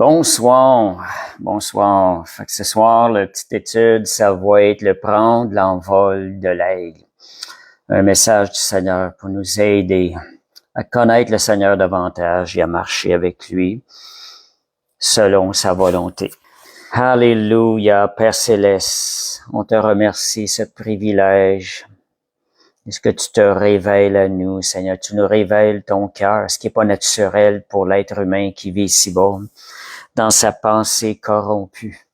Bonsoir, bonsoir. Fait que ce soir, la petite étude, ça va être le prendre l'envol de l'aigle. Un message du Seigneur pour nous aider à connaître le Seigneur davantage et à marcher avec lui selon sa volonté. Alléluia, Père Céleste, on te remercie ce privilège. Est-ce que tu te révèles à nous, Seigneur? Tu nous révèles ton cœur, ce qui n'est pas naturel pour l'être humain qui vit ici-bas, dans sa pensée corrompue.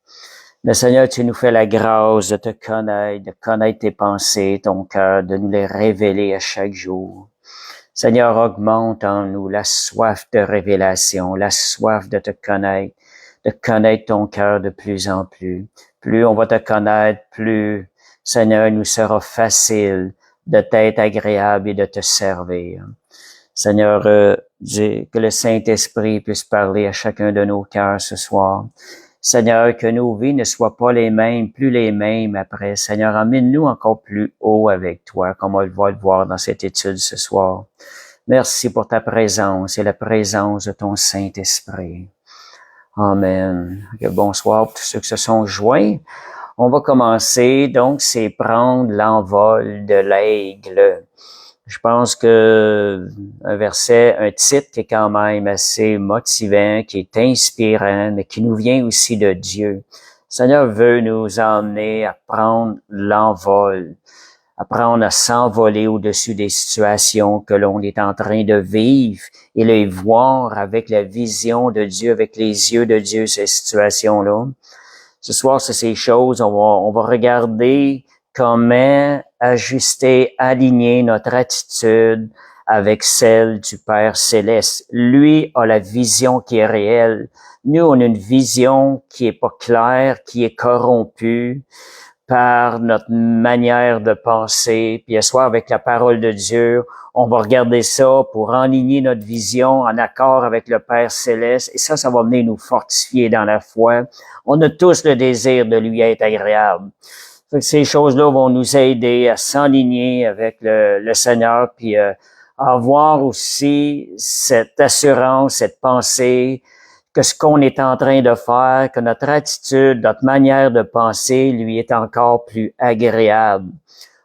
Le Seigneur, tu nous fais la grâce de te connaître, de connaître tes pensées, ton cœur, de nous les révéler à chaque jour. Seigneur, augmente en nous la soif de révélation, la soif de te connaître, de connaître ton cœur de plus en plus. Plus on va te connaître, plus, Seigneur, il nous sera facile de t'être agréable et de te servir. Seigneur, que le Saint-Esprit puisse parler à chacun de nos cœurs ce soir. Seigneur, que nos vies ne soient pas les mêmes, plus les mêmes après. Seigneur, emmène-nous encore plus haut avec toi, comme on va le voir dans cette étude ce soir. Merci pour ta présence et la présence de ton Saint-Esprit. Amen. Bonsoir pour tous ceux qui se sont joints. On va commencer, donc, c'est prendre l'envol de l'aigle. Je pense que un titre qui est quand même assez motivant, qui est inspirant, mais qui nous vient aussi de Dieu. Le Seigneur veut nous emmener à prendre l'envol, apprendre à s'envoler au-dessus des situations que l'on est en train de vivre et les voir avec la vision de Dieu, avec les yeux de Dieu, ces situations-là. Ce soir, c'est ces choses, on va regarder comment ajuster, aligner notre attitude avec celle du Père Céleste. Lui a la vision qui est réelle. Nous, on a une vision qui est pas claire, qui est corrompue par notre manière de penser. Puis ce soir, avec la parole de Dieu, on va regarder ça pour aligner notre vision en accord avec le Père Céleste. Et ça va venir nous fortifier dans la foi. On a tous le désir de lui être agréable. Fait que ces choses-là vont nous aider à s'aligner avec le Seigneur, puis à avoir aussi cette assurance, cette pensée que ce qu'on est en train de faire, que notre attitude, notre manière de penser lui est encore plus agréable.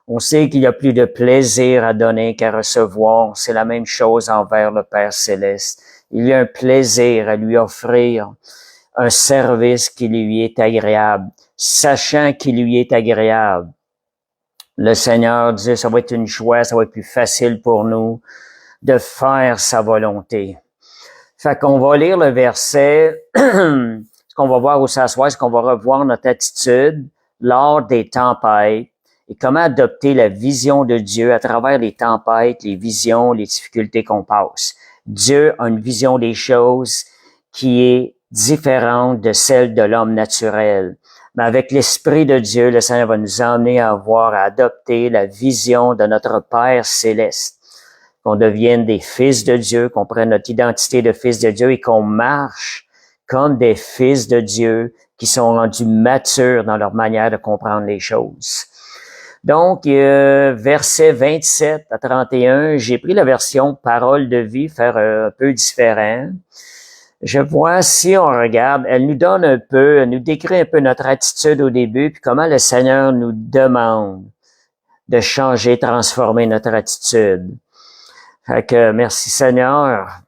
On sait qu'il y a plus de plaisir à donner qu'à recevoir. C'est la même chose envers le Père Céleste. Il y a un plaisir à lui offrir un service qui lui est agréable, sachant qu'il lui est agréable. Le Seigneur dit, ça va être une joie, ça va être plus facile pour nous de faire sa volonté. Fait qu'on va lire le verset, ce qu'on va voir où ça soit, c'est qu'on va revoir notre attitude lors des tempêtes et comment adopter la vision de Dieu à travers les tempêtes, les visions, les difficultés qu'on passe. Dieu a une vision des choses qui est différente de celle de l'homme naturel. Mais avec l'Esprit de Dieu, le Seigneur va nous emmener à adopter la vision de notre Père Céleste. Qu'on devienne des fils de Dieu, qu'on prenne notre identité de fils de Dieu et qu'on marche comme des fils de Dieu qui sont rendus matures dans leur manière de comprendre les choses. Donc, versets 27 à 31, j'ai pris la version Parole de vie, faire un peu différent. Je vois, si on regarde, elle nous décrit un peu notre attitude au début, puis comment le Seigneur nous demande de changer, transformer notre attitude. Fait que merci Seigneur.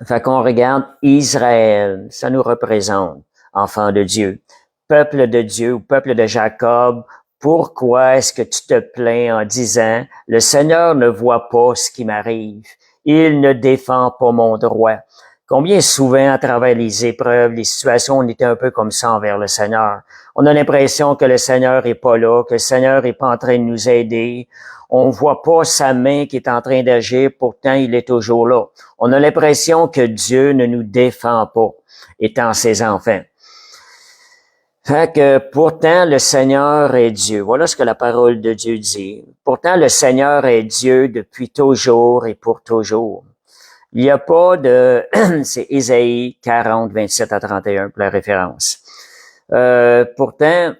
Fait qu'on regarde Israël, ça nous représente, enfant de Dieu, peuple de Dieu ou peuple de Jacob. Pourquoi est-ce que tu te plains en disant, le Seigneur ne voit pas ce qui m'arrive, il ne défend pas mon droit. Combien souvent, à travers les épreuves, les situations, on était un peu comme ça envers le Seigneur. On a l'impression que le Seigneur est pas là, que le Seigneur est pas en train de nous aider. On voit pas sa main qui est en train d'agir, pourtant il est toujours là. On a l'impression que Dieu ne nous défend pas, étant ses enfants. Fait que pourtant le Seigneur est Dieu. Voilà ce que la parole de Dieu dit. Pourtant le Seigneur est Dieu depuis toujours et pour toujours. Il n'y a pas de... c'est Ésaïe 40, 27 à 31 pour la référence. Pourtant,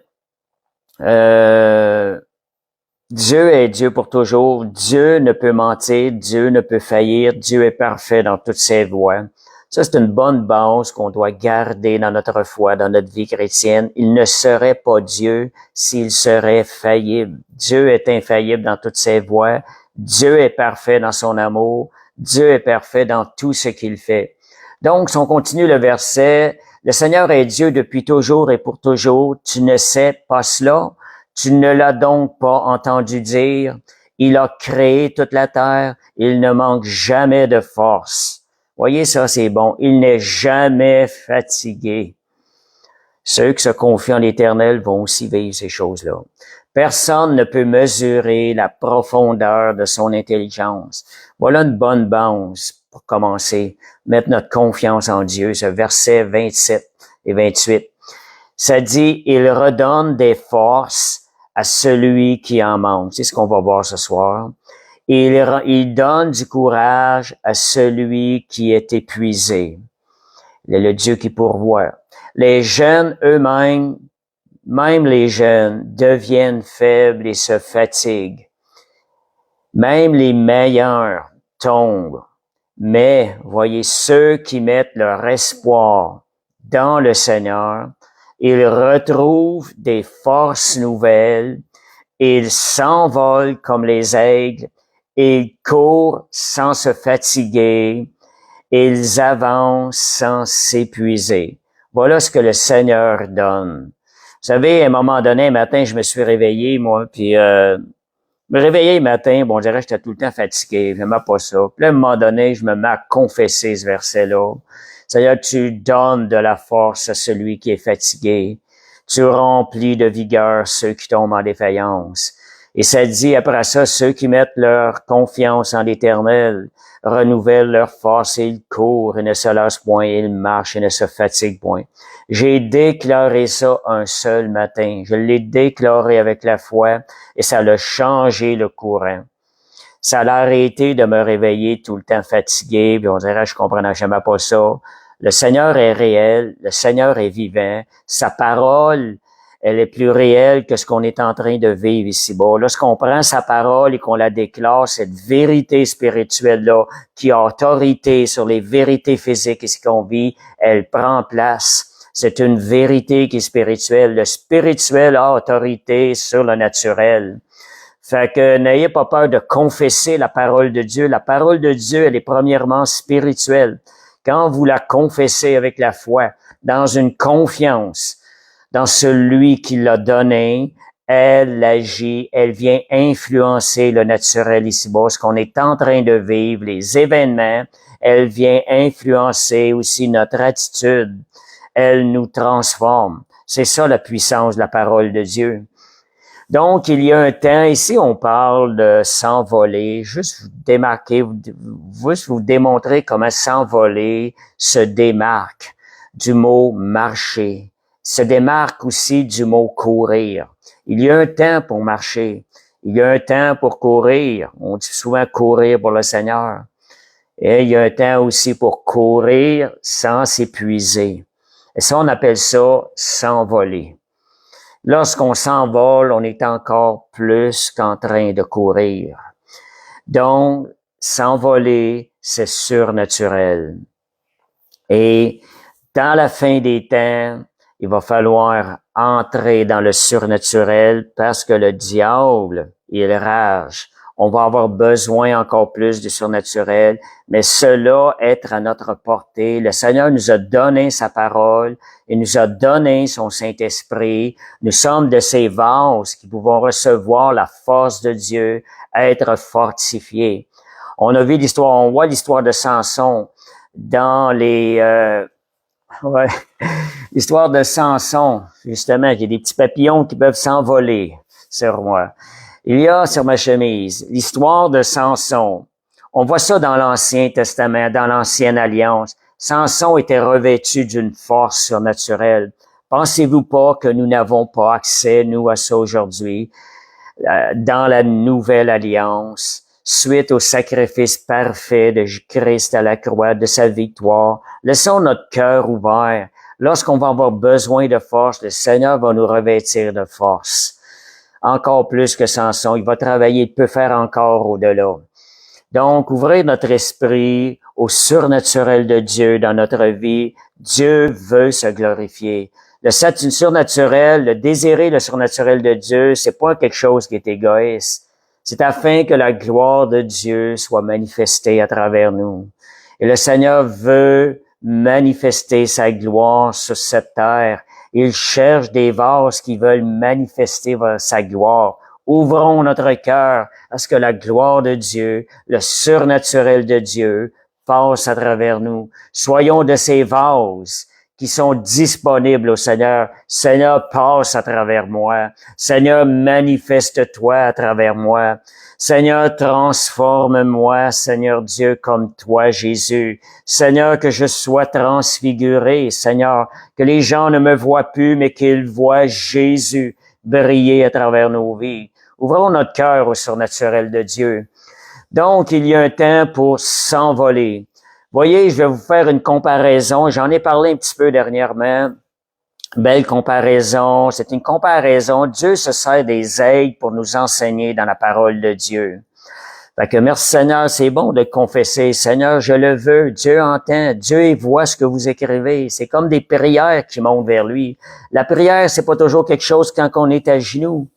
Dieu est Dieu pour toujours. Dieu ne peut mentir. Dieu ne peut faillir. Dieu est parfait dans toutes ses voies. Ça, c'est une bonne base qu'on doit garder dans notre foi, dans notre vie chrétienne. Il ne serait pas Dieu s'il serait faillible. Dieu est infaillible dans toutes ses voies. Dieu est parfait dans son amour. Dieu est parfait dans tout ce qu'il fait. Donc, si on continue le verset, le Seigneur est Dieu depuis toujours et pour toujours. Tu ne sais pas cela? Tu ne l'as donc pas entendu dire? Il a créé toute la terre. Il ne manque jamais de force. Voyez ça, c'est bon. Il n'est jamais fatigué. Ceux qui se confient en l'Éternel vont aussi vivre ces choses-là. Personne ne peut mesurer la profondeur de son intelligence. Voilà une bonne base pour commencer. Mettre notre confiance en Dieu. Ce verset 27 et 28. Ça dit, il redonne des forces à celui qui en manque. C'est ce qu'on va voir ce soir. Il donne du courage à celui qui est épuisé. Il est le Dieu qui pourvoit. Les jeunes eux-mêmes, même les jeunes, deviennent faibles et se fatiguent. Même les meilleurs tombent. Mais, voyez, ceux qui mettent leur espoir dans le Seigneur, ils retrouvent des forces nouvelles, ils s'envolent comme les aigles, ils courent sans se fatiguer, ils avancent sans s'épuiser. Voilà ce que le Seigneur donne. Vous savez, à un moment donné, un matin, je me suis réveillé, moi, puis me réveiller le matin, bon, on dirait que j'étais tout le temps fatigué, j'aimais pas ça. Puis là, à un moment donné, je me mets à confesser ce verset-là. C'est-à-dire, tu donnes de la force à celui qui est fatigué. Tu remplis de vigueur ceux qui tombent en défaillance. Et ça dit après ça, ceux qui mettent leur confiance en l'Éternel renouvellent leur force et ils courent et ne se lassent point, ils marchent et ne se fatiguent point. J'ai déclaré ça un seul matin. Je l'ai déclaré avec la foi et ça a changé le courant. Ça a arrêté de me réveiller tout le temps fatigué, puis on dirait je comprenais jamais pas ça. Le Seigneur est réel, le Seigneur est vivant, sa parole, elle est plus réelle que ce qu'on est en train de vivre ici-bas. Lorsqu'on prend sa parole et qu'on la déclare, cette vérité spirituelle-là, qui a autorité sur les vérités physiques ici qu'on vit, elle prend place. C'est une vérité qui est spirituelle. Le spirituel a autorité sur le naturel. Fait que n'ayez pas peur de confesser la parole de Dieu. La parole de Dieu, elle est premièrement spirituelle. Quand vous la confessez avec la foi, dans une confiance, dans celui qui l'a donné, elle agit, elle vient influencer le naturel ici-bas, ce qu'on est en train de vivre, les événements, elle vient influencer aussi notre attitude, elle nous transforme. C'est ça la puissance de la parole de Dieu. Donc, il y a un temps, ici on parle de s'envoler, juste vous démarquer, juste vous démontrer comment s'envoler se démarque du mot marcher, se démarque aussi du mot courir. Il y a un temps pour marcher, il y a un temps pour courir, on dit souvent courir pour le Seigneur, et il y a un temps aussi pour courir sans s'épuiser. Et ça, on appelle ça s'envoler. Lorsqu'on s'envole, on est encore plus qu'en train de courir. Donc, s'envoler, c'est surnaturel. Et dans la fin des temps, il va falloir entrer dans le surnaturel parce que le diable, il rage. On va avoir besoin encore plus du surnaturel, mais cela être à notre portée. Le Seigneur nous a donné sa parole, il nous a donné son Saint-Esprit. Nous sommes de ces vases qui pouvons recevoir la force de Dieu, être fortifiés. On a vu l'histoire, on voit l'histoire de Samson dans l'histoire de Samson, justement, il y a des petits papillons qui peuvent s'envoler sur moi. Il y a sur ma chemise l'histoire de Samson. On voit ça dans l'Ancien Testament, dans l'Ancienne Alliance. Samson était revêtu d'une force surnaturelle. Pensez-vous pas que nous n'avons pas accès, nous, à ça aujourd'hui, dans la Nouvelle Alliance, suite au sacrifice parfait de Christ à la croix, de sa victoire? Laissons notre cœur ouvert. Lorsqu'on va avoir besoin de force, le Seigneur va nous revêtir de force. Encore plus que Samson. Il va travailler, il peut faire encore au-delà. Donc, ouvrez notre esprit au surnaturel de Dieu dans notre vie. Dieu veut se glorifier. Le surnaturel, le désirer le surnaturel de Dieu, c'est pas quelque chose qui est égoïste. C'est afin que la gloire de Dieu soit manifestée à travers nous. Et le Seigneur veut manifester sa gloire sur cette terre. Il cherche des vases qui veulent manifester sa gloire. Ouvrons notre cœur à ce que la gloire de Dieu, le surnaturel de Dieu, passe à travers nous. Soyons de ces vases qui sont disponibles au Seigneur. Seigneur, passe à travers moi. Seigneur, manifeste-toi à travers moi. Seigneur, transforme-moi, Seigneur Dieu, comme toi, Jésus. Seigneur, que je sois transfiguré. Seigneur, que les gens ne me voient plus, mais qu'ils voient Jésus briller à travers nos vies. Ouvrons notre cœur au surnaturel de Dieu. Donc, il y a un temps pour s'envoler. Voyez, je vais vous faire une comparaison. J'en ai parlé un petit peu dernièrement. Belle comparaison. C'est une comparaison. Dieu se sert des aigles pour nous enseigner dans la parole de Dieu. Fait que merci Seigneur, c'est bon de confesser. Seigneur, je le veux. Dieu entend. Dieu voit ce que vous écrivez. C'est comme des prières qui montent vers lui. La prière, c'est pas toujours quelque chose quand on est à genoux.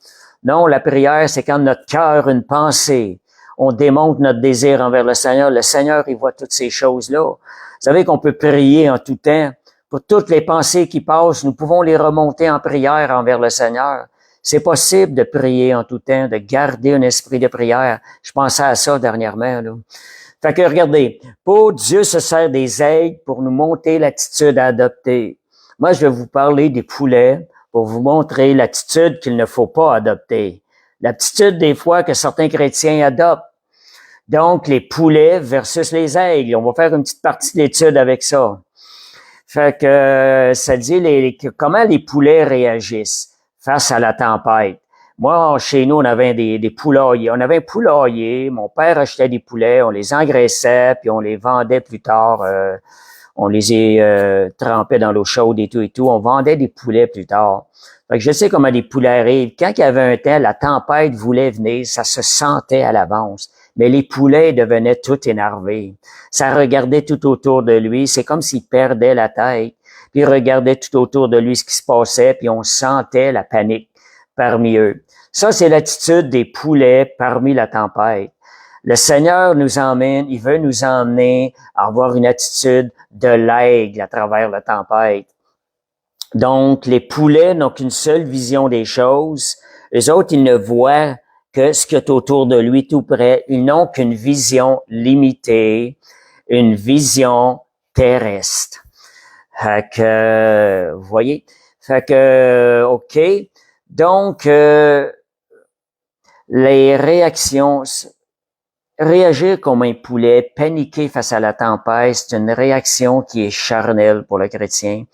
Non, la prière, c'est quand notre cœur, une pensée, on démontre notre désir envers le Seigneur. Le Seigneur, il voit toutes ces choses-là. Vous savez qu'on peut prier en tout temps. Pour toutes les pensées qui passent, nous pouvons les remonter en prière envers le Seigneur. C'est possible de prier en tout temps, de garder un esprit de prière. Je pensais à ça dernièrement, là. Fait que regardez, pour Dieu se sert des aigles pour nous montrer l'attitude à adopter. Moi, je vais vous parler des poulets pour vous montrer l'attitude qu'il ne faut pas adopter. L'attitude des fois que certains chrétiens adoptent. Donc, les poulets versus les aigles. On va faire une petite partie de l'étude avec ça. Fait que ça dit comment les poulets réagissent face à la tempête. Moi, chez nous, on avait des poulaillers. On avait un poulailler. Mon père achetait des poulets, on les engraissait, puis on les vendait plus tard. On les trempait dans l'eau chaude et tout. On vendait des poulets plus tard. Fait que je sais comment les poulets arrivent. Quand il y avait un temps, la tempête voulait venir, ça se sentait à l'avance. Mais les poulets devenaient tout énervés. Ça regardait tout autour de lui. C'est comme s'il perdait la tête. Puis il regardait tout autour de lui ce qui se passait, puis on sentait la panique parmi eux. Ça, c'est l'attitude des poulets parmi la tempête. Le Seigneur nous emmène, il veut nous emmener à avoir une attitude de l'aigle à travers la tempête. Donc, les poulets n'ont qu'une seule vision des choses. Les autres, ils ne voient que ce qu'il y a autour de lui tout près. Ils n'ont qu'une vision limitée, une vision terrestre. Fait que, vous voyez? Fait que, OK. Donc, les réactions, réagir comme un poulet, paniquer face à la tempête, c'est une réaction qui est charnelle pour le chrétien.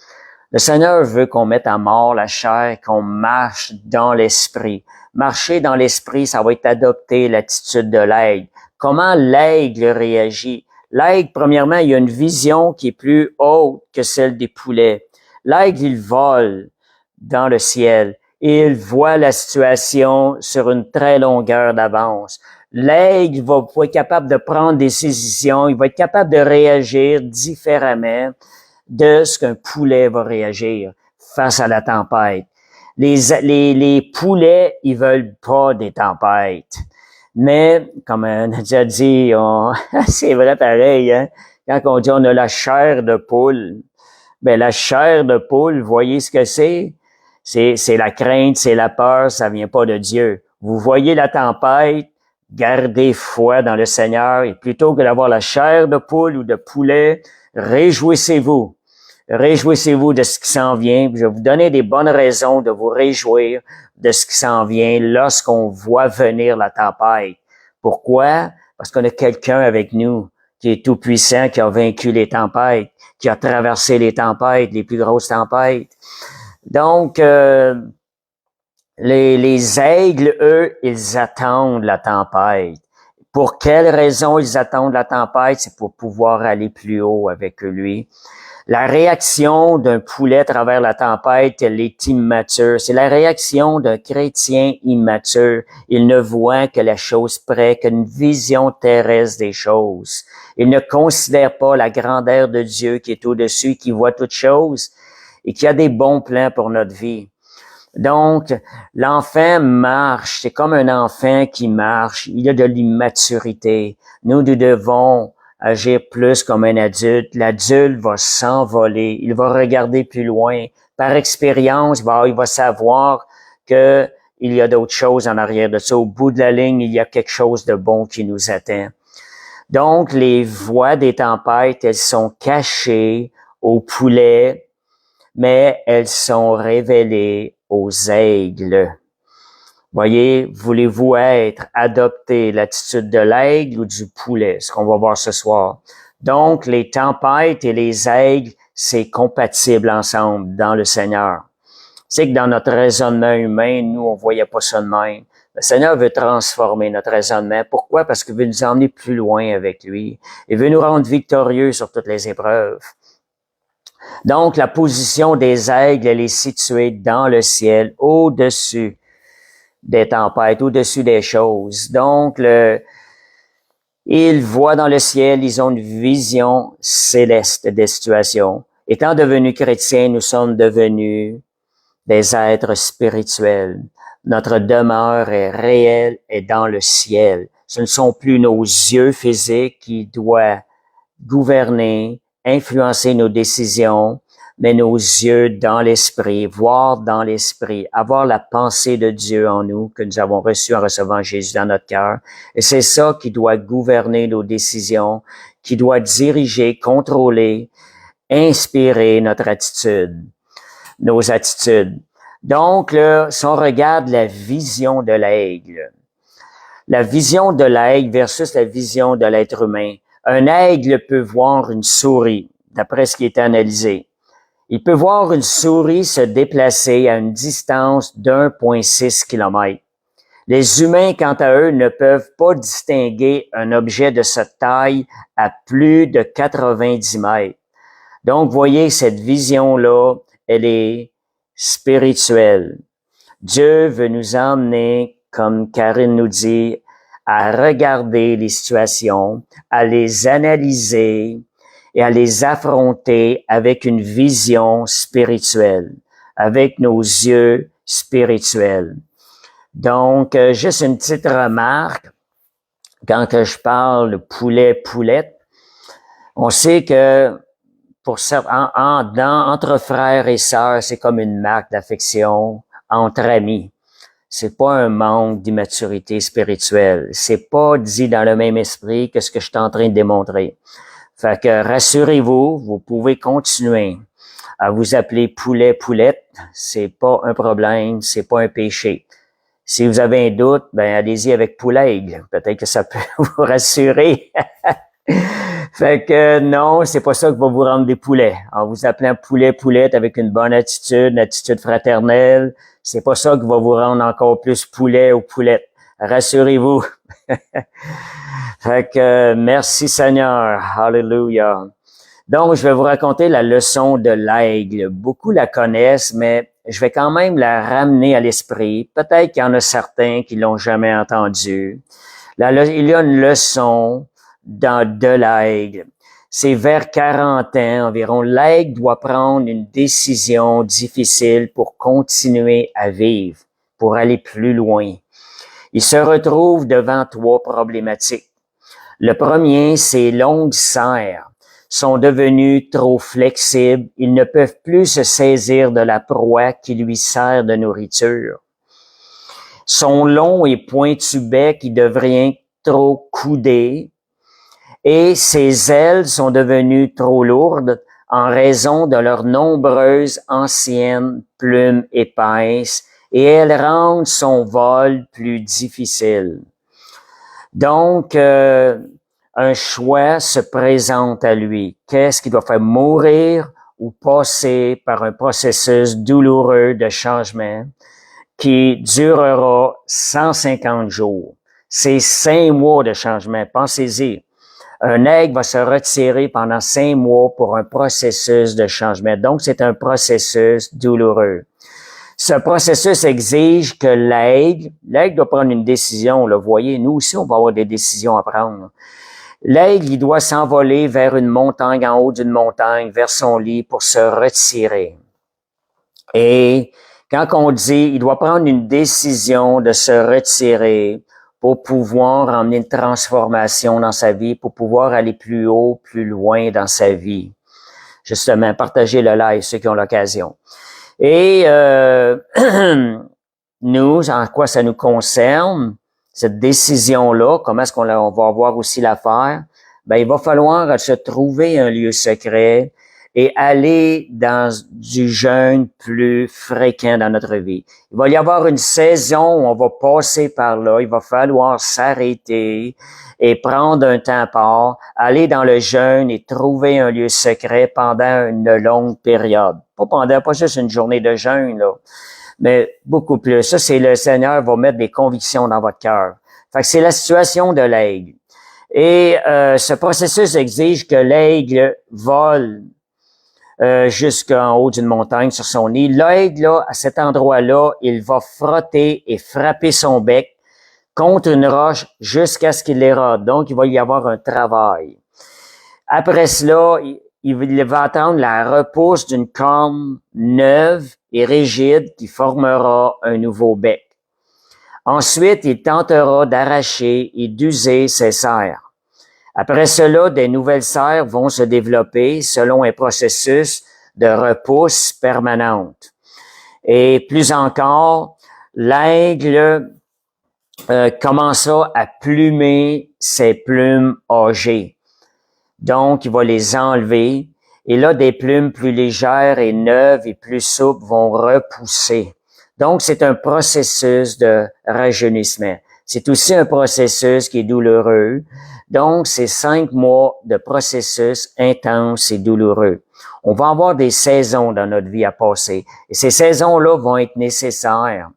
Le Seigneur veut qu'on mette à mort la chair, qu'on marche dans l'esprit. Marcher dans l'esprit, ça va être adopter l'attitude de l'aigle. Comment l'aigle réagit? L'aigle, premièrement, il y a une vision qui est plus haute que celle des poulets. L'aigle, il vole dans le ciel et il voit la situation sur une très longueur d'avance. L'aigle va être capable de prendre des décisions, il va être capable de réagir différemment de ce qu'un poulet va réagir face à la tempête. Les poulets, ils veulent pas des tempêtes. Mais, comme on a déjà dit, c'est vrai pareil, hein? Quand on dit on a la chair de poule, ben la chair de poule, voyez ce que c'est? C'est la crainte, c'est la peur, ça vient pas de Dieu. Vous voyez la tempête, gardez foi dans le Seigneur et plutôt que d'avoir la chair de poule ou de poulet, réjouissez-vous. Réjouissez-vous de ce qui s'en vient. Je vais vous donner des bonnes raisons de vous réjouir de ce qui s'en vient lorsqu'on voit venir la tempête. Pourquoi? Parce qu'on a quelqu'un avec nous qui est tout puissant, qui a vaincu les tempêtes, qui a traversé les tempêtes, les plus grosses tempêtes. Donc, les aigles, eux, ils attendent la tempête. Pour quelle raison ils attendent la tempête? C'est pour pouvoir aller plus haut avec lui. La réaction d'un poulet à travers la tempête, elle est immature. C'est la réaction d'un chrétien immature. Il ne voit que la chose près, qu'une vision terrestre des choses. Il ne considère pas la grandeur de Dieu qui est au-dessus, qui voit toutes choses et qui a des bons plans pour notre vie. Donc, l'enfant marche, c'est comme un enfant qui marche, il a de l'immaturité. Nous devons agir plus comme un adulte. L'adulte va s'envoler, il va regarder plus loin. Par expérience, il va savoir que il y a d'autres choses en arrière de ça. Au bout de la ligne, il y a quelque chose de bon qui nous attend. Donc, les voies des tempêtes, elles sont cachées aux poulets, mais elles sont révélées aux aigles. Voyez, voulez-vous adopter l'attitude de l'aigle ou du poulet? Ce qu'on va voir ce soir. Donc, les tempêtes et les aigles, c'est compatible ensemble dans le Seigneur. C'est que dans notre raisonnement humain, nous, on voyait pas ça de même. Le Seigneur veut transformer notre raisonnement. Pourquoi? Parce qu'il veut nous emmener plus loin avec lui. Il veut nous rendre victorieux sur toutes les épreuves. Donc, la position des aigles, elle est située dans le ciel, au-dessus des tempêtes, au-dessus des choses. Donc, ils voient dans le ciel, ils ont une vision céleste des situations. Étant devenus chrétiens, nous sommes devenus des êtres spirituels. Notre demeure est réelle et dans le ciel. Ce ne sont plus nos yeux physiques qui doivent gouverner, influencer nos décisions, mais nos yeux dans l'esprit, voir dans l'esprit, avoir la pensée de Dieu en nous que nous avons reçue en recevant Jésus dans notre cœur. Et c'est ça qui doit gouverner nos décisions, qui doit diriger, contrôler, inspirer notre attitude, nos attitudes. Donc, là, si on regarde la vision de l'aigle versus la vision de l'être humain, un aigle peut voir une souris, d'après ce qui est analysé. Il peut voir une souris se déplacer à une distance d'1,6 km. Les humains, quant à eux, ne peuvent pas distinguer un objet de cette taille à plus de 90 mètres. Donc, voyez, cette vision-là, elle est spirituelle. Dieu veut nous emmener, comme Karine nous dit, à regarder les situations, à les analyser et à les affronter avec une vision spirituelle, avec nos yeux spirituels. Donc, juste une petite remarque, quand que je parle de poulet-poulette, on sait que pour certains, entre frères et sœurs, c'est comme une marque d'affection entre amis. C'est pas un manque d'immaturité spirituelle. C'est pas dit dans le même esprit que ce que je suis en train de démontrer. Fait que rassurez-vous, vous pouvez continuer à vous appeler poulet-poulette. C'est pas un problème, c'est pas un péché. Si vous avez un doute, allez-y avec poulet-aigle. Peut-être que ça peut vous rassurer. Fait que non, c'est pas ça qui va vous rendre des poulets. En vous appelant poulet-poulette avec une bonne attitude, une attitude fraternelle, c'est pas ça qui va vous rendre encore plus poulet ou poulette. Rassurez-vous. Fait que merci Seigneur. Hallelujah. Donc, je vais vous raconter la leçon de l'aigle. Beaucoup la connaissent, mais je vais quand même la ramener à l'esprit. Peut-être qu'il y en a certains qui l'ont jamais entendu. Il y a une leçon de l'aigle. C'est vers 40 ans environ. L'aigle doit prendre une décision difficile pour continuer à vivre, pour aller plus loin. Il se retrouve devant 3 problématiques. Le premier, ses longues serres sont devenues trop flexibles. Ils ne peuvent plus se saisir de la proie qui lui sert de nourriture. Son long et pointu bec, il devient trop coudé. Et ses ailes sont devenues trop lourdes en raison de leurs nombreuses anciennes plumes épaisses et elles rendent son vol plus difficile. Donc, un choix se présente à lui. Qu'est-ce qu'il doit faire? Mourir ou passer par un processus douloureux de changement qui durera 150 jours. C'est 5 mois de changement. Pensez-y. Un aigle va se retirer pendant 5 mois pour un processus de changement. Donc, c'est un processus douloureux. Ce processus exige que l'aigle doit prendre une décision. Là, vous voyez, nous aussi, on va avoir des décisions à prendre. L'aigle, il doit s'envoler vers une montagne, en haut d'une montagne, vers son lit pour se retirer. Et quand on dit, il doit prendre une décision de se retirer pour pouvoir emmener une transformation dans sa vie, pour pouvoir aller plus haut, plus loin dans sa vie. Justement, partagez le live, ceux qui ont l'occasion. Et nous, en quoi ça nous concerne, cette décision-là, comment est-ce qu'on va avoir aussi la faire? Ben, il va falloir se trouver un lieu secret et aller dans du jeûne plus fréquent dans notre vie. Il va y avoir une saison où on va passer par là, il va falloir s'arrêter et prendre un temps à part, aller dans le jeûne et trouver un lieu secret pendant une longue période. Pas juste une journée de jeûne, là, mais beaucoup plus. Ça, c'est le Seigneur va mettre des convictions dans votre cœur. Fait que c'est la situation de l'aigle. Et ce processus exige que l'aigle vole jusqu'en haut d'une montagne sur son nid. L'aigle, là, à cet endroit-là, il va frotter et frapper son bec contre une roche jusqu'à ce qu'il l'érode. Donc, il va y avoir un travail. Après cela, il va attendre la repousse d'une corne neuve et rigide qui formera un nouveau bec. Ensuite, il tentera d'arracher et d'user ses serres. Après cela, des nouvelles serres vont se développer selon un processus de repousse permanente. Et plus encore, l'aigle commença à plumer ses plumes âgées. Donc, il va les enlever. Et là, des plumes plus légères et neuves et plus souples vont repousser. Donc, c'est un processus de rajeunissement. C'est aussi un processus qui est douloureux. Donc, c'est 5 mois de processus intense et douloureux. On va avoir des saisons dans notre vie à passer. Et ces saisons-là vont être nécessaires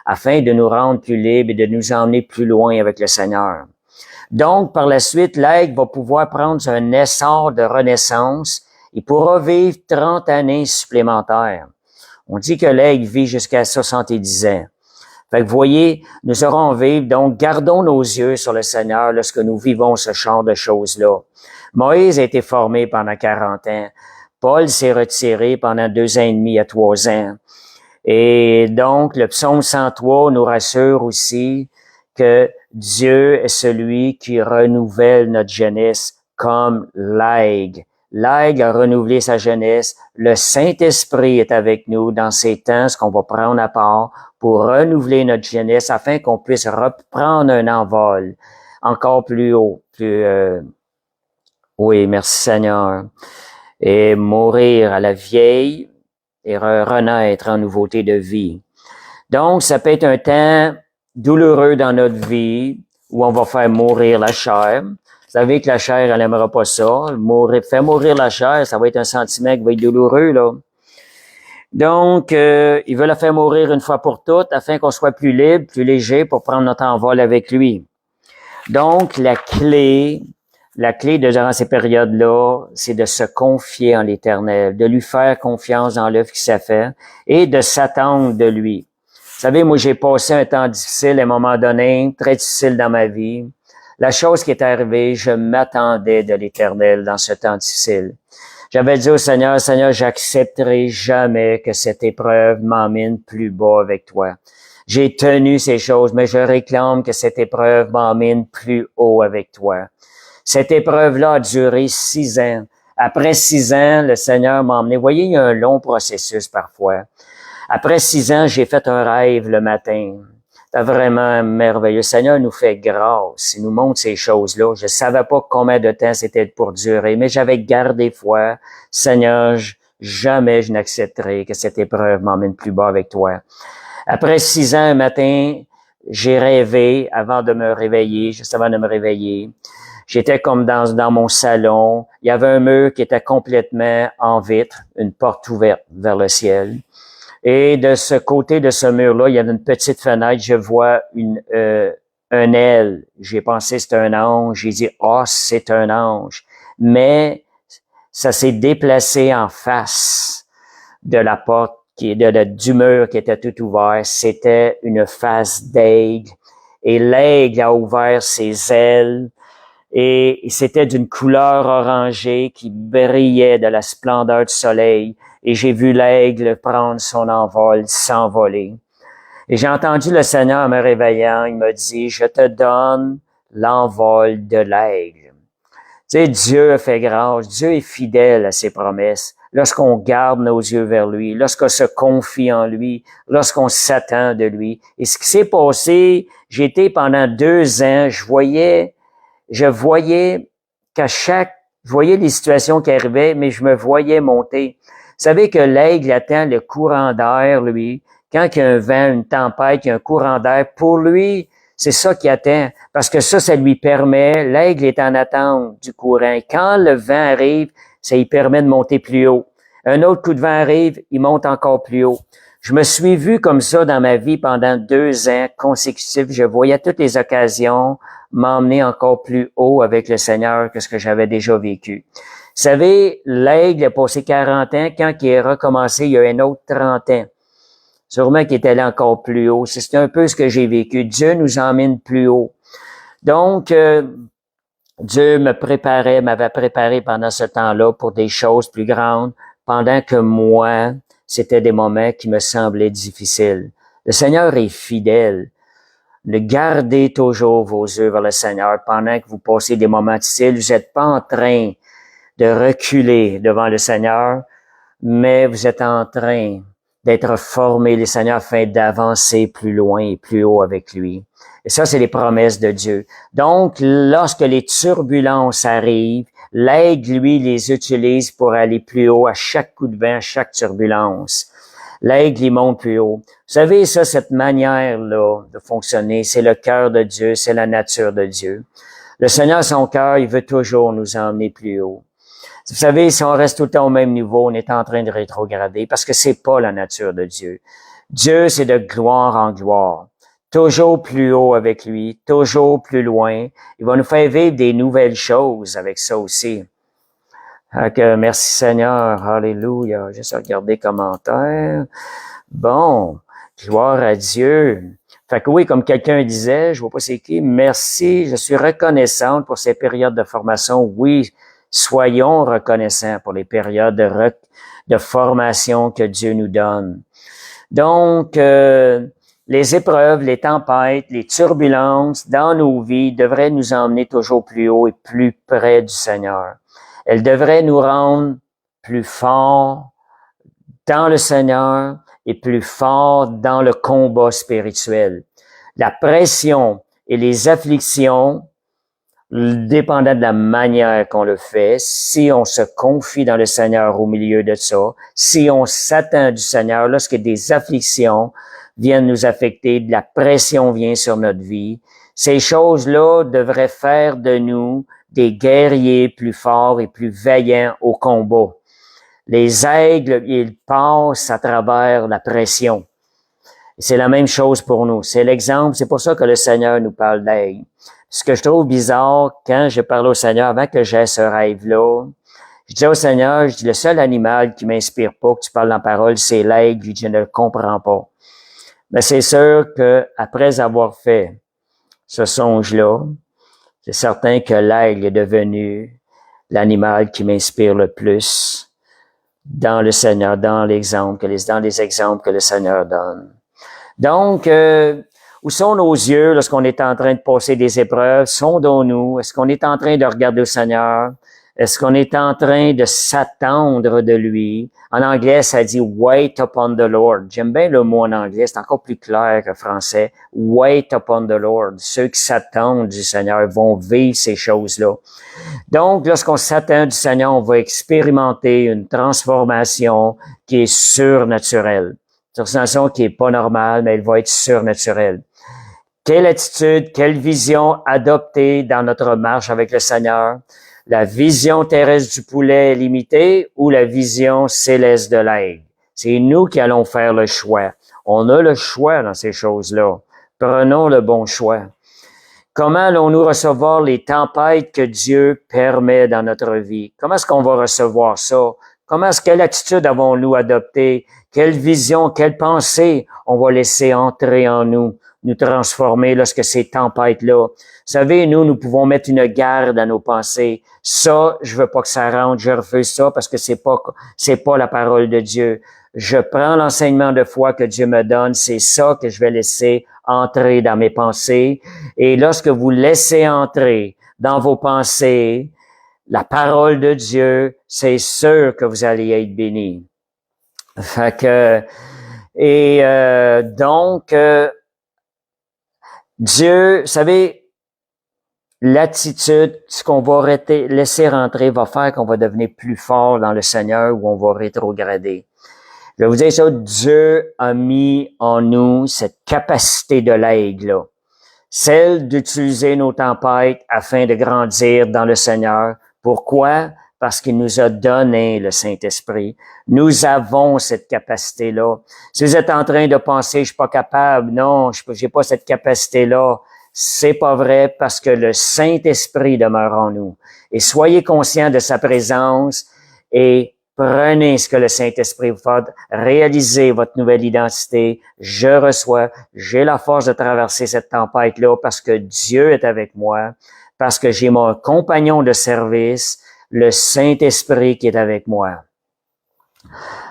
afin de nous rendre plus libres et de nous emmener plus loin avec le Seigneur. Donc, par la suite, l'aigle va pouvoir prendre un essor de renaissance. Il pourra vivre 30 années supplémentaires. On dit que l'aigle vit jusqu'à 70 ans. Fait que vous voyez, nous saurons vivre, donc gardons nos yeux sur le Seigneur lorsque nous vivons ce genre de choses-là. Moïse a été formé pendant 40 ans. Paul s'est retiré pendant 2 ans et demi à 3 ans. Et donc, le psaume 103 nous rassure aussi que Dieu est celui qui renouvelle notre jeunesse comme l'aigle. L'aigle a renouvelé sa jeunesse. Le Saint-Esprit est avec nous dans ces temps, ce qu'on va prendre à part pour renouveler notre jeunesse afin qu'on puisse reprendre un envol encore plus haut. Oui, merci Seigneur. Et mourir à la vieille et renaître en nouveauté de vie. Donc, ça peut être un temps douloureux dans notre vie où on va faire mourir la chair. Vous savez que la chair, elle n'aimera pas ça. Faire mourir la chair, ça va être un sentiment qui va être douloureux, là. Donc, il veut la faire mourir une fois pour toutes afin qu'on soit plus libre, plus léger pour prendre notre envol avec lui. Donc, la clé durant ces périodes-là, c'est de se confier en l'Éternel, de lui faire confiance dans l'œuvre qu'il sait faire et de s'attendre de lui. Vous savez, moi, j'ai passé un temps difficile à un moment donné, très difficile dans ma vie. La chose qui est arrivée, je m'attendais de l'Éternel dans ce temps difficile. J'avais dit au Seigneur, Seigneur, j'accepterai jamais que cette épreuve m'emmène plus bas avec toi. J'ai tenu ces choses, mais je réclame que cette épreuve m'emmène plus haut avec toi. Cette épreuve-là a duré 6 ans. Après 6 ans, le Seigneur m'a emmené. Vous voyez, il y a un long processus parfois. Après 6 ans, j'ai fait un rêve le matin. C'était vraiment merveilleux. Le Seigneur nous fait grâce. Il nous montre ces choses-là. Je savais pas combien de temps c'était pour durer, mais j'avais gardé foi. Seigneur, jamais je n'accepterai que cette épreuve m'emmène plus bas avec toi. Après 6 ans, un matin, j'ai rêvé avant de me réveiller, juste avant de me réveiller. J'étais comme dans mon salon. Il y avait un mur qui était complètement en vitre, une porte ouverte vers le ciel. Et de ce côté de ce mur-là, il y avait une petite fenêtre. Je vois un aile. J'ai pensé c'est un ange. J'ai dit, oh, c'est un ange. Mais ça s'est déplacé en face de la porte du mur qui était tout ouvert. C'était une face d'aigle. Et l'aigle a ouvert ses ailes et c'était d'une couleur orangée qui brillait de la splendeur du soleil. Et j'ai vu l'aigle prendre son envol, s'envoler. Et j'ai entendu le Seigneur me réveillant. Il me dit, je te donne l'envol de l'aigle. Tu sais, Dieu a fait grâce. Dieu est fidèle à ses promesses. Lorsqu'on garde nos yeux vers lui, lorsqu'on se confie en lui, lorsqu'on s'attend de lui. Et ce qui s'est passé, j'étais pendant 2 ans, je voyais je voyais les situations qui arrivaient, mais je me voyais monter. Vous savez que l'aigle attend le courant d'air, lui. Quand il y a un vent, une tempête, il y a un courant d'air, pour lui, c'est ça qu'il attend. Parce que ça lui permet, l'aigle est en attente du courant. Quand le vent arrive, ça lui permet de monter plus haut. Un autre coup de vent arrive, il monte encore plus haut. Je me suis vu comme ça dans ma vie pendant 2 ans consécutifs. Je voyais toutes les occasions m'emmener encore plus haut avec le Seigneur que ce que j'avais déjà vécu. Vous savez, l'aigle a passé 40 ans. Quand il est recommencé, il y a un autre 30 ans. Sûrement qu'il est allé encore plus haut. C'est un peu ce que j'ai vécu. Dieu nous emmène plus haut. Donc, Dieu m'avait préparé pendant ce temps-là pour des choses plus grandes, pendant que moi, c'était des moments qui me semblaient difficiles. Le Seigneur est fidèle. Ne gardez toujours vos yeux vers le Seigneur pendant que vous passez des moments difficiles. Vous n'êtes pas en train de reculer devant le Seigneur, mais vous êtes en train d'être formé, le Seigneur, afin d'avancer plus loin et plus haut avec lui. Et ça, c'est les promesses de Dieu. Donc, lorsque les turbulences arrivent, l'aigle, lui, les utilise pour aller plus haut à chaque coup de vent, à chaque turbulence. L'aigle, il monte plus haut. Vous savez, ça, cette manière-là de fonctionner, c'est le cœur de Dieu, c'est la nature de Dieu. Le Seigneur, son cœur, il veut toujours nous emmener plus haut. Vous savez, si on reste tout le temps au même niveau, on est en train de rétrograder parce que c'est pas la nature de Dieu. Dieu, c'est de gloire en gloire. Toujours plus haut avec lui, toujours plus loin. Il va nous faire vivre des nouvelles choses avec ça aussi. Merci Seigneur, alléluia. Juste regarder les commentaires. Bon, gloire à Dieu. Fait que oui, comme quelqu'un disait, je vois pas c'est qui, merci, je suis reconnaissante pour ces périodes de formation. Oui, soyons reconnaissants pour les périodes de formation que Dieu nous donne. Donc, les épreuves, les tempêtes, les turbulences dans nos vies devraient nous emmener toujours plus haut et plus près du Seigneur. Elles devraient nous rendre plus forts dans le Seigneur et plus forts dans le combat spirituel. La pression et les afflictions, dépendant de la manière qu'on le fait, si on se confie dans le Seigneur au milieu de ça, si on s'attend du Seigneur, lorsque des afflictions viennent nous affecter, de la pression vient sur notre vie, ces choses-là devraient faire de nous des guerriers plus forts et plus vaillants au combat. Les aigles, ils passent à travers la pression. C'est la même chose pour nous. C'est l'exemple, c'est pour ça que le Seigneur nous parle d'aigle. Ce que je trouve bizarre, quand je parle au Seigneur, avant que j'aie ce rêve-là, je dis au Seigneur, je dis, le seul animal qui m'inspire pas, que tu parles en parole, c'est l'aigle. Je dis, je ne le comprends pas. Mais c'est sûr que après avoir fait ce songe-là, c'est certain que l'aigle est devenu l'animal qui m'inspire le plus dans le Seigneur, dans les exemples que le Seigneur donne. Donc, où sont nos yeux lorsqu'on est en train de passer des épreuves? Sondons-nous. Est-ce qu'on est en train de regarder au Seigneur? Est-ce qu'on est en train de s'attendre de lui? En anglais, ça dit « wait upon the Lord ». J'aime bien le mot en anglais, c'est encore plus clair que français. « Wait upon the Lord ». Ceux qui s'attendent du Seigneur vont vivre ces choses-là. Donc, lorsqu'on s'attend du Seigneur, on va expérimenter une transformation qui est surnaturelle. Une transformation qui est pas normale, mais elle va être surnaturelle. Quelle attitude, quelle vision adopter dans notre marche avec le Seigneur? La vision terrestre du poulet est limitée ou la vision céleste de l'aigle? C'est nous qui allons faire le choix. On a le choix dans ces choses-là. Prenons le bon choix. Comment allons-nous recevoir les tempêtes que Dieu permet dans notre vie? Comment est-ce qu'on va recevoir ça? Quelle attitude avons-nous adoptée? Quelle vision, quelle pensée on va laisser entrer en nous transformer lorsque ces tempêtes-là. Vous savez, nous pouvons mettre une garde à nos pensées. Ça, je veux pas que ça rentre, je refuse ça parce que c'est pas la parole de Dieu. Je prends l'enseignement de foi que Dieu me donne, c'est ça que je vais laisser entrer dans mes pensées. Et lorsque vous laissez entrer dans vos pensées la parole de Dieu, c'est sûr que vous allez être bénis. Fait que, donc, Dieu, vous savez, l'attitude, ce qu'on va laisser rentrer va faire qu'on va devenir plus fort dans le Seigneur ou on va rétrograder. Je vais vous dire ça, Dieu a mis en nous cette capacité de l'aigle, celle d'utiliser nos tempêtes afin de grandir dans le Seigneur. Pourquoi? Parce qu'il nous a donné le Saint-Esprit. Nous avons cette capacité-là. Si vous êtes en train de penser, je suis pas capable, non, j'ai pas cette capacité-là, c'est pas vrai parce que le Saint-Esprit demeure en nous. Et soyez conscients de sa présence et prenez ce que le Saint-Esprit vous fait, réalisez votre nouvelle identité. Je reçois, j'ai la force de traverser cette tempête-là parce que Dieu est avec moi, parce que j'ai mon compagnon de service, le Saint-Esprit qui est avec moi.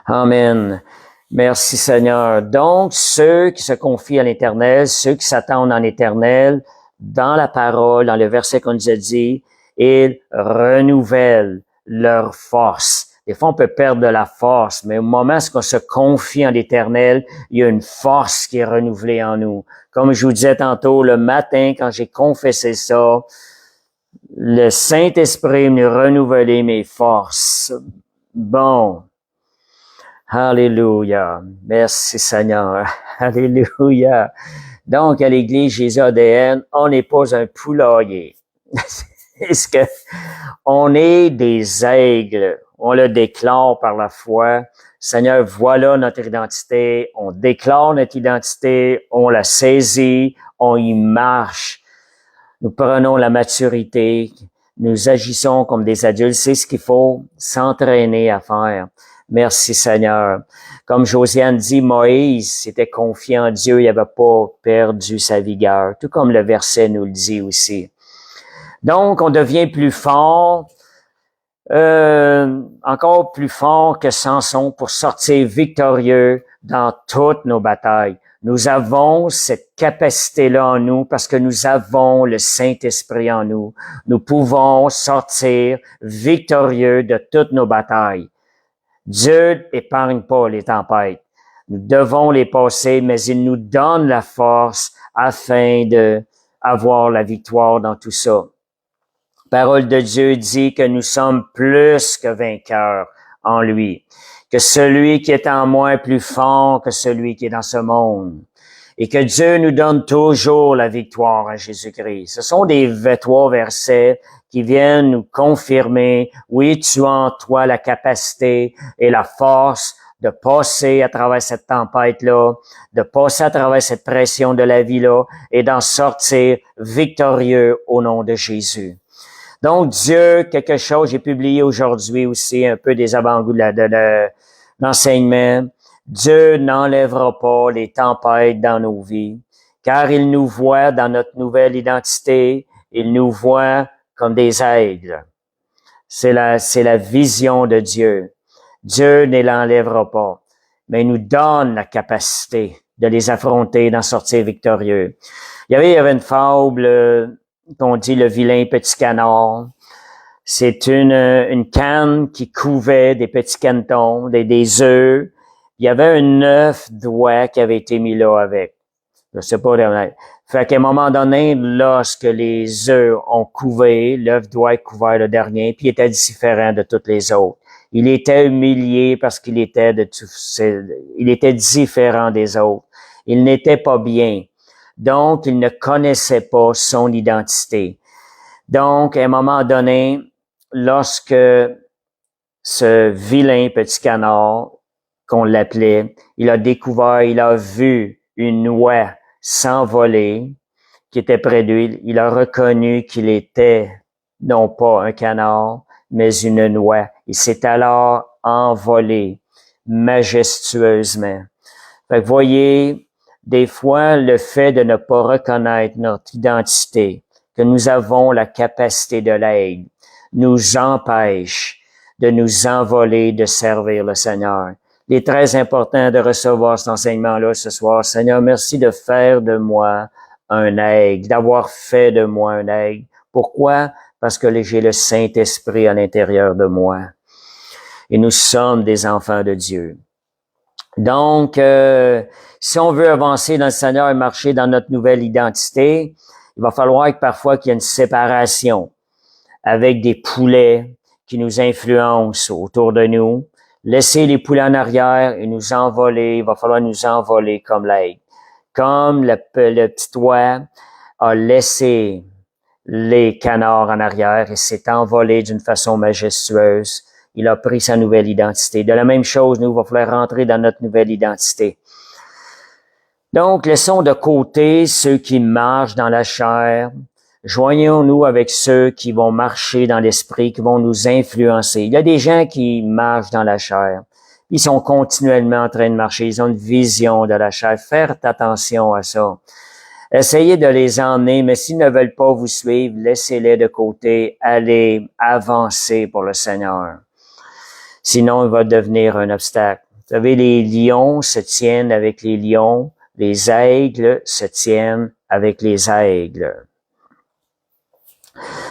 Amen. Merci Seigneur. Donc, ceux qui se confient à l'Éternel, ceux qui s'attendent en l'Éternel, dans la parole, dans le verset qu'on nous a dit, ils renouvellent leur force. Des fois, on peut perdre de la force, mais au moment où on se confie en l'Éternel, il y a une force qui est renouvelée en nous. Comme je vous disais tantôt, le matin, quand j'ai confessé ça, le Saint-Esprit me renouvelait mes forces. Bon. Alléluia. Merci Seigneur. Alléluia. Donc, à l'Église Jésus ADN, on n'est pas un poulailler. Est-ce que on est des aigles? On le déclare par la foi. Seigneur, voilà notre identité. On déclare notre identité. On la saisit. On y marche. Nous prenons la maturité. Nous agissons comme des adultes. C'est ce qu'il faut s'entraîner à faire. Merci Seigneur. Comme Josiane dit, Moïse s'était confié en Dieu. Il n'avait pas perdu sa vigueur. Tout comme le verset nous le dit aussi. Donc, on devient plus fort, encore plus fort que Samson pour sortir victorieux dans toutes nos batailles. Nous avons cette capacité-là en nous parce que nous avons le Saint-Esprit en nous. Nous pouvons sortir victorieux de toutes nos batailles. Dieu n'épargne pas les tempêtes. Nous devons les passer, mais il nous donne la force afin de avoir la victoire dans tout ça. La parole de Dieu dit que nous sommes plus que vainqueurs en lui, que celui qui est en moi est plus fort que celui qui est dans ce monde, et que Dieu nous donne toujours la victoire en Jésus-Christ. Ce sont des trois versets qui viennent nous confirmer, oui, tu as en toi la capacité et la force de passer à travers cette tempête-là, de passer à travers cette pression de la vie-là et d'en sortir victorieux au nom de Jésus. Donc, Dieu, quelque chose, j'ai publié aujourd'hui aussi un peu des avant-goûts de l'enseignement. Dieu n'enlèvera pas les tempêtes dans nos vies, car il nous voit dans notre nouvelle identité, il nous voit comme des aigles. C'est la vision de Dieu. Dieu ne l'enlèvera pas, mais il nous donne la capacité de les affronter, d'en sortir victorieux. Il y avait une fable qu'on dit le vilain petit canard. C'est une canne qui couvait des petits canetons, des œufs. Il y avait un œuf d'oie qui avait été mis là avec. Je sais pas. Fait qu'à un moment donné, lorsque les œufs ont couvé, l'œuf d'oie couvert le dernier, puis il était différent de toutes les autres. Il était humilié parce qu'il était il était différent des autres. Il n'était pas bien. Donc, il ne connaissait pas son identité. Donc, à un moment donné, lorsque ce vilain petit canard, qu'on l'appelait, il a découvert, il a vu une oie s'envoler, qui était près de lui, il a reconnu qu'il était non pas un canard, mais une noix. Il s'est alors envolé majestueusement. Fait que voyez, des fois, le fait de ne pas reconnaître notre identité, que nous avons la capacité de l'aigle, nous empêche de nous envoler, de servir le Seigneur. Il est très important de recevoir cet enseignement-là ce soir. Seigneur, merci de faire de moi un aigle, d'avoir fait de moi un aigle. Pourquoi? Parce que j'ai le Saint-Esprit à l'intérieur de moi. Et nous sommes des enfants de Dieu. Donc, si on veut avancer dans le Seigneur et marcher dans notre nouvelle identité, il va falloir que parfois qu'il y ait une séparation avec des poulets qui nous influencent autour de nous. Laisser les poulets en arrière et nous envoler. Il va falloir nous envoler comme l'aigle. Comme le petit oie a laissé les canards en arrière et s'est envolé d'une façon majestueuse. Il a pris sa nouvelle identité. De la même chose, nous, il va falloir rentrer dans notre nouvelle identité. Donc, laissons de côté ceux qui marchent dans la chair. Joignons-nous avec ceux qui vont marcher dans l'esprit, qui vont nous influencer. Il y a des gens qui marchent dans la chair. Ils sont continuellement en train de marcher. Ils ont une vision de la chair. Faites attention à ça. Essayez de les emmener, mais s'ils ne veulent pas vous suivre, laissez-les de côté. Allez avancer pour le Seigneur. Sinon, il va devenir un obstacle. Vous savez, les lions se tiennent avec les lions. Les aigles se tiennent avec les aigles.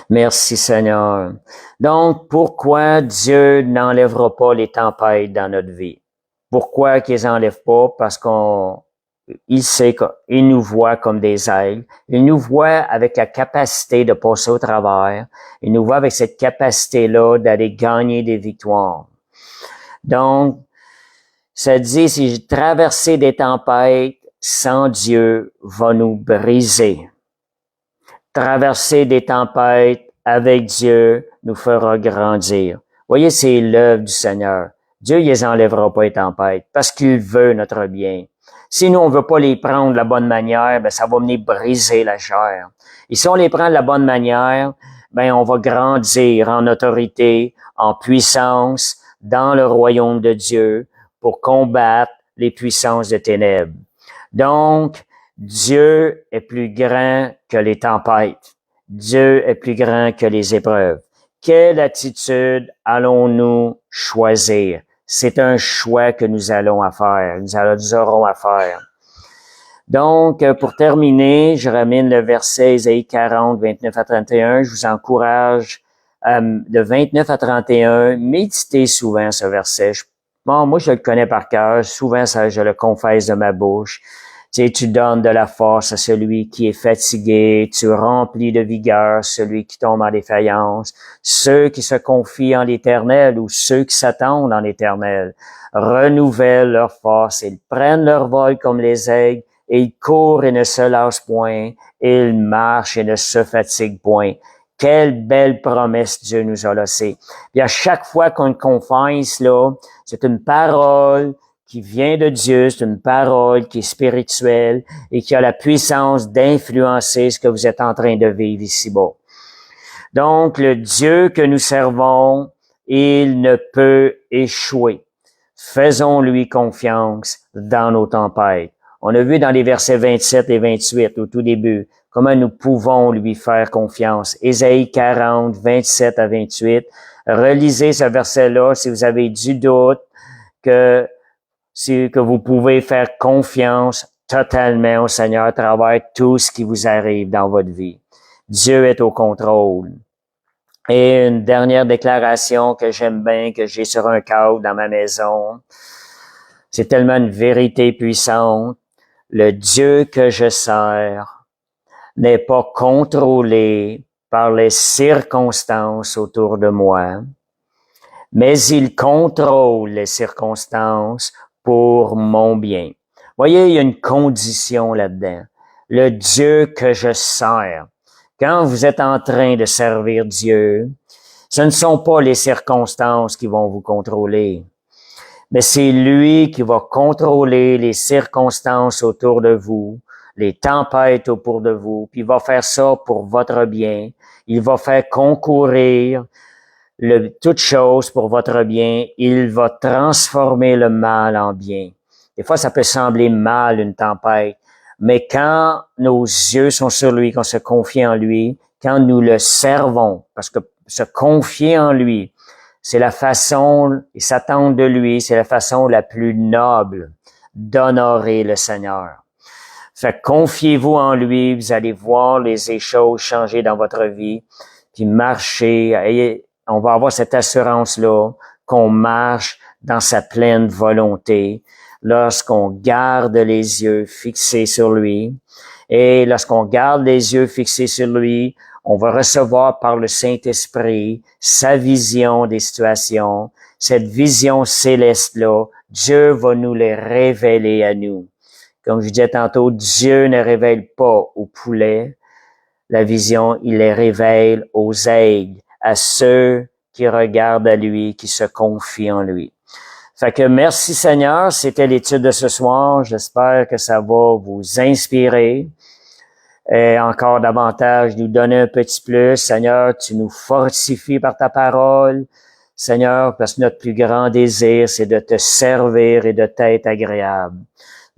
Merci Seigneur. Donc, pourquoi Dieu n'enlèvera pas les tempêtes dans notre vie? Pourquoi qu'il les enlève pas? Parce il sait qu'il nous voit comme des aigles. Il nous voit avec la capacité de passer au travers. Il nous voit avec cette capacité-là d'aller gagner des victoires. Donc, ça dit, si traverser des tempêtes sans Dieu va nous briser. Traverser des tempêtes avec Dieu nous fera grandir. Voyez, c'est l'œuvre du Seigneur. Dieu, il les enlèvera pas les tempêtes parce qu'il veut notre bien. Si nous, on veut pas les prendre de la bonne manière, ben, ça va venir briser la chair. Et si on les prend de la bonne manière, ben, on va grandir en autorité, en puissance, dans le royaume de Dieu pour combattre les puissances de ténèbres. Donc, Dieu est plus grand que les tempêtes. Dieu est plus grand que les épreuves. Quelle attitude allons-nous choisir? C'est un choix que nous allons à faire. Nous aurons à faire. Donc, pour terminer, je ramène le verset Ésaïe 40, 29 à 31. Je vous encourage de 29 à 31, méditez souvent ce verset. Moi, je le connais par cœur. Souvent, je le confesse de ma bouche. Tu sais, tu donnes de la force à celui qui est fatigué, tu remplis de vigueur celui qui tombe en défaillance. Ceux qui se confient en l'Éternel ou ceux qui s'attendent en l'Éternel renouvellent leur force, ils prennent leur vol comme les aigles, et ils courent et ne se lassent point, et ils marchent et ne se fatiguent point. Quelle belle promesse Dieu nous a laissée. Et à chaque fois qu'on confesse, là, c'est une parole qui vient de Dieu, c'est une parole qui est spirituelle et qui a la puissance d'influencer ce que vous êtes en train de vivre ici-bas. Donc, le Dieu que nous servons, il ne peut échouer. Faisons-lui confiance dans nos tempêtes. On a vu dans les versets 27 et 28 au tout début comment nous pouvons lui faire confiance. Ésaïe 40, 27 à 28. Relisez ce verset-là si vous avez du doute que vous pouvez faire confiance totalement au Seigneur à travers tout ce qui vous arrive dans votre vie. Dieu est au contrôle. Et une dernière déclaration que j'aime bien, que j'ai sur un cadre dans ma maison. C'est tellement une vérité puissante. Le Dieu que je sers n'est pas contrôlé par les circonstances autour de moi, mais il contrôle les circonstances pour mon bien. Voyez, il y a une condition là-dedans. Le Dieu que je sers. Quand vous êtes en train de servir Dieu, ce ne sont pas les circonstances qui vont vous contrôler, mais c'est lui qui va contrôler les circonstances autour de vous les tempêtes autour de vous, puis il va faire ça pour votre bien. Il va faire concourir toute chose pour votre bien. Il va transformer le mal en bien. Des fois, ça peut sembler mal, une tempête, mais quand nos yeux sont sur lui, qu'on se confie en lui, quand nous le servons, parce que se confier en lui, c'est la façon, et s'attendre de lui, c'est la façon la plus noble d'honorer le Seigneur. Fait que confiez-vous en lui, vous allez voir les choses changer dans votre vie, puis marcher, et on va avoir cette assurance-là qu'on marche dans sa pleine volonté lorsqu'on garde les yeux fixés sur lui. Et lorsqu'on garde les yeux fixés sur lui, on va recevoir par le Saint-Esprit sa vision des situations, cette vision céleste-là. Dieu va nous les révéler à nous. Comme je disais tantôt, Dieu ne révèle pas aux poulets la vision, il les révèle aux aigles, à ceux qui regardent à lui, qui se confient en lui. Fait que merci Seigneur, c'était l'étude de ce soir. J'espère que ça va vous inspirer et encore davantage nous donner un petit plus. Seigneur, tu nous fortifies par ta parole. Seigneur, parce que notre plus grand désir, c'est de te servir et de t'être agréable.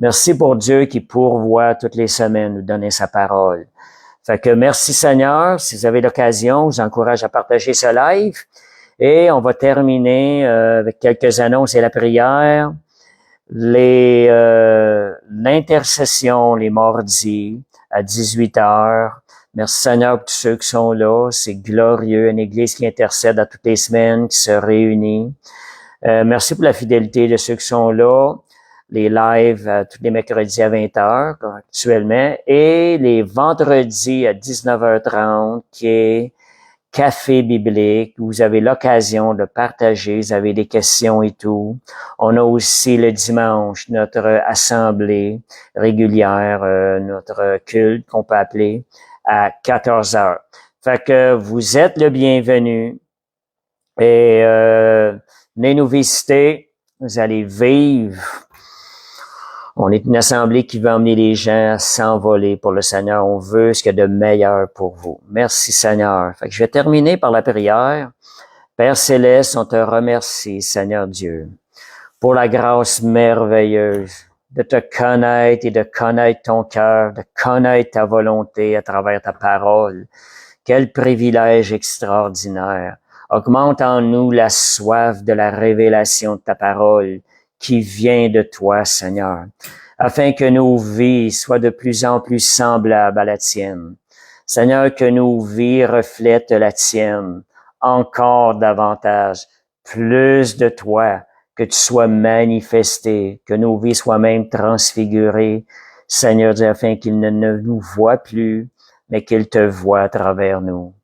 Merci pour Dieu qui pourvoit toutes les semaines nous donner sa parole. Fait que merci Seigneur. Si vous avez l'occasion, je vous encourage à partager ce live. Et on va terminer avec quelques annonces et la prière. L'intercession les mardis à 18h. Merci Seigneur pour tous ceux qui sont là. C'est glorieux. Une église qui intercède à toutes les semaines, qui se réunit. Merci pour la fidélité de ceux qui sont là. Les lives tous les mercredis à 20h actuellement et les vendredis à 19h30 qui est Café biblique, où vous avez l'occasion de partager, vous avez des questions et tout. On a aussi le dimanche notre assemblée régulière, notre culte qu'on peut appeler à 14h. Fait que vous êtes le bienvenu et venez nous visiter, vous allez vivre. On est une assemblée qui veut emmener les gens à s'envoler pour le Seigneur. On veut ce qu'il y a de meilleur pour vous. Merci Seigneur. Fait que je vais terminer par la prière. Père Céleste, on te remercie, Seigneur Dieu, pour la grâce merveilleuse de te connaître et de connaître ton cœur, de connaître ta volonté à travers ta parole. Quel privilège extraordinaire. Augmente en nous la soif de la révélation de ta parole qui vient de toi, Seigneur, afin que nos vies soient de plus en plus semblables à la tienne. Seigneur, que nos vies reflètent la tienne encore davantage, plus de toi, que tu sois manifesté, que nos vies soient même transfigurées, Seigneur Dieu, afin qu'il ne nous voit plus, mais qu'il te voit à travers nous.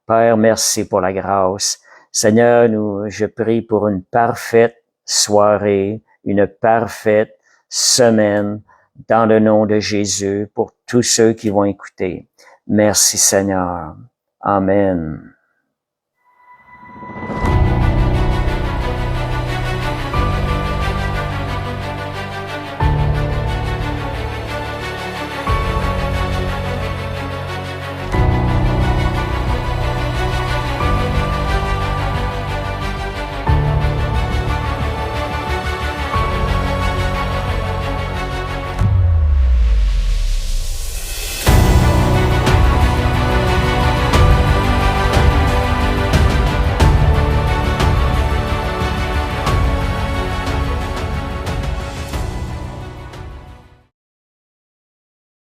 Père, merci pour la grâce. Seigneur, je prie pour une parfaite soirée, une parfaite semaine dans le nom de Jésus pour tous ceux qui vont écouter. Merci Seigneur. Amen.